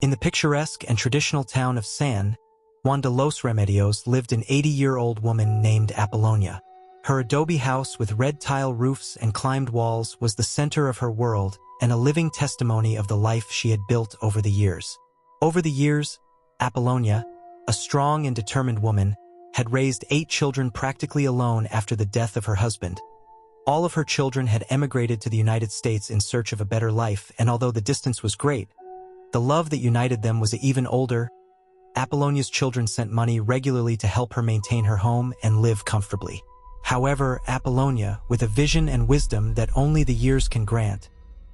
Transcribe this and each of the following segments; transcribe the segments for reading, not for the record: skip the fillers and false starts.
In the picturesque and traditional town of San Juan de los Remedios lived an 80-year-old woman named Apollonia. Her adobe house with red tile roofs and climbed walls was the center of her world and a living testimony of the life she had built over the years. Over the years, Apollonia, a strong and determined woman, had raised 8 children practically alone after the death of her husband. All of her children had emigrated to the United States in search of a better life, and although the distance was great, the love that united them was even older. Apollonia's children sent money regularly to help her maintain her home and live comfortably. However, Apollonia, with a vision and wisdom that only the years can grant,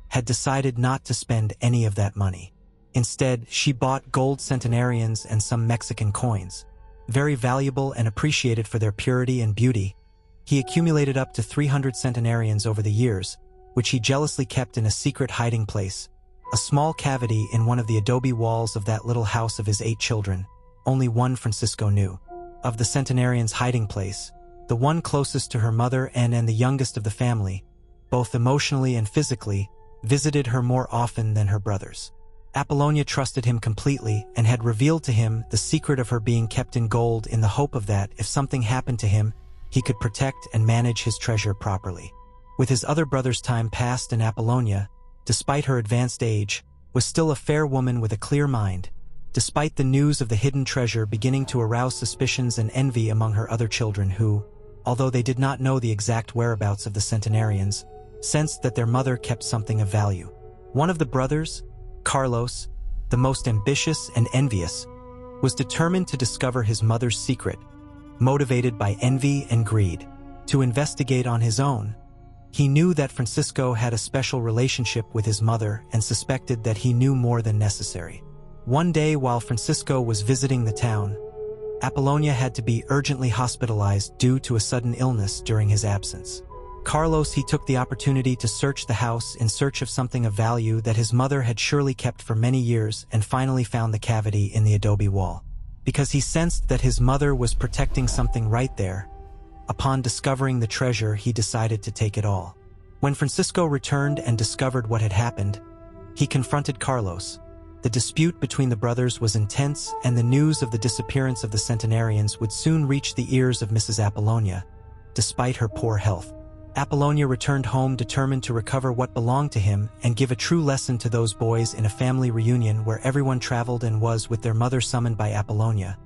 had decided not to spend any of that money. Instead, she bought gold centenarians and some Mexican coins. Very valuable and appreciated for their purity and beauty, he accumulated up to 300 centenarians over the years, which he jealously kept in a secret hiding place, a small cavity in one of the adobe walls of that little house of his 8 children. Only one Francisco knew. Of the centenarians' hiding place, the one closest to her mother and the youngest of the family, both emotionally and physically, visited her more often than her brothers. Apollonia trusted him completely and had revealed to him the secret of her being kept in gold in the hope of that, if something happened to him, he could protect and manage his treasure properly. With his other brothers' time passed, and Apollonia, despite her advanced age, was still a fair woman with a clear mind, despite the news of the hidden treasure beginning to arouse suspicions and envy among her other children who, although they did not know the exact whereabouts of the centenarians, sensed that their mother kept something of value. One of the brothers, Carlos, the most ambitious and envious, was determined to discover his mother's secret, motivated by envy and greed. To investigate on his own, he knew that Francisco had a special relationship with his mother and suspected that he knew more than necessary. One day while Francisco was visiting the town, Apollonia had to be urgently hospitalized due to a sudden illness during his absence. Carlos, he took the opportunity to search the house in search of something of value that his mother had surely kept for many years, and finally found the cavity in the adobe wall. Because he sensed that his mother was protecting something right there, upon discovering the treasure, he decided to take it all. When Francisco returned and discovered what had happened, he confronted Carlos. The dispute between the brothers was intense, and the news of the disappearance of the centenarians would soon reach the ears of Mrs. Apollonia, despite her poor health. Apollonia returned home determined to recover what belonged to him and give a true lesson to those boys in a family reunion where everyone traveled and was with their mother summoned by Apollonia.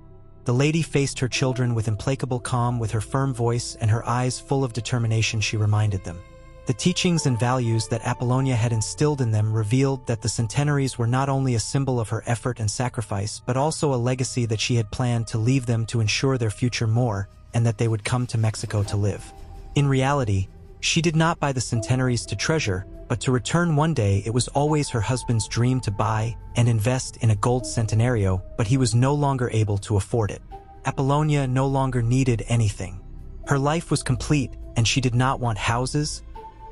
The lady faced her children with implacable calm. With her firm voice and her eyes full of determination, she reminded them. The teachings and values that Apollonia had instilled in them revealed that the centenaries were not only a symbol of her effort and sacrifice, but also a legacy that she had planned to leave them to ensure their future more, and that they would come to Mexico to live. In reality, she did not buy the centenaries to treasure, but to return one day. It was always her husband's dream to buy and invest in a gold centenario, but he was no longer able to afford it. Apollonia no longer needed anything. Her life was complete, and she did not want houses,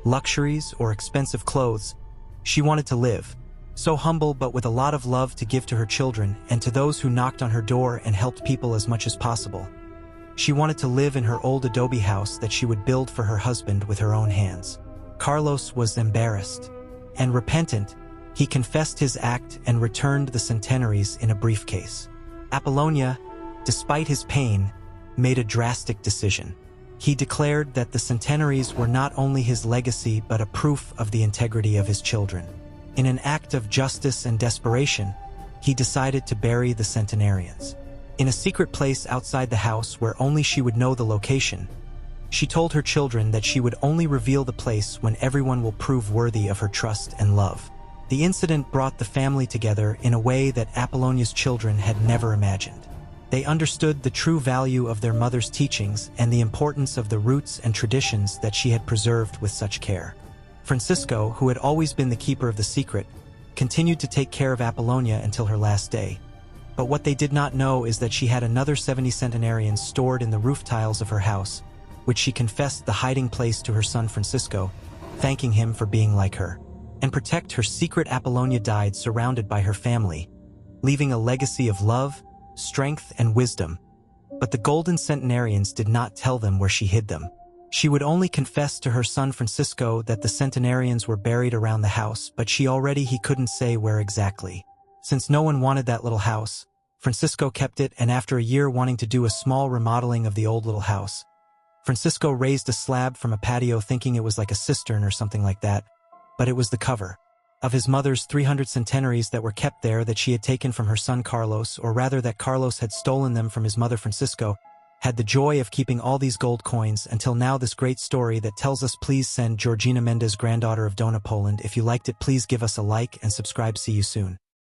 luxuries, or expensive clothes. She wanted to live, so humble but with a lot of love to give to her children and to those who knocked on her door and helped people as much as possible. She wanted to live in her old adobe house that she would build for her husband with her own hands. Carlos was embarrassed and repentant. He confessed his act and returned the centenaries in a briefcase. Apollonia, despite his pain, made a drastic decision. He declared that the centenaries were not only his legacy but a proof of the integrity of his children. In an act of justice and desperation, he decided to bury the centenarians in a secret place outside the house where only she would know the location. She told her children that she would only reveal the place when everyone will prove worthy of her trust and love. The incident brought the family together in a way that Apollonia's children had never imagined. They understood the true value of their mother's teachings and the importance of the roots and traditions that she had preserved with such care. Francisco, who had always been the keeper of the secret, continued to take care of Apollonia until her last day. But what they did not know is that she had another 70 centenarians stored in the roof tiles of her house, which she confessed the hiding place to her son Francisco, thanking him for being like her. And protect her secret, Apollonia died surrounded by her family, leaving a legacy of love, strength, and wisdom. But the golden centenarians did not tell them where she hid them. She would only confess to her son Francisco that the centenarians were buried around the house, but he couldn't say where exactly. Since no one wanted that little house, Francisco kept it, and after a year wanting to do a small remodeling of the old little house, Francisco raised a slab from a patio thinking it was like a cistern or something like that, but it was the cover of his mother's 300 centenaries that were kept there that she had taken from her son Carlos, or rather that Carlos had stolen them from his mother Francisco, had the joy of keeping all these gold coins until now. This great story that tells us. Please send Georgina Mendez, granddaughter of Dona Poland. If you liked it, please give us a like and subscribe. See you soon.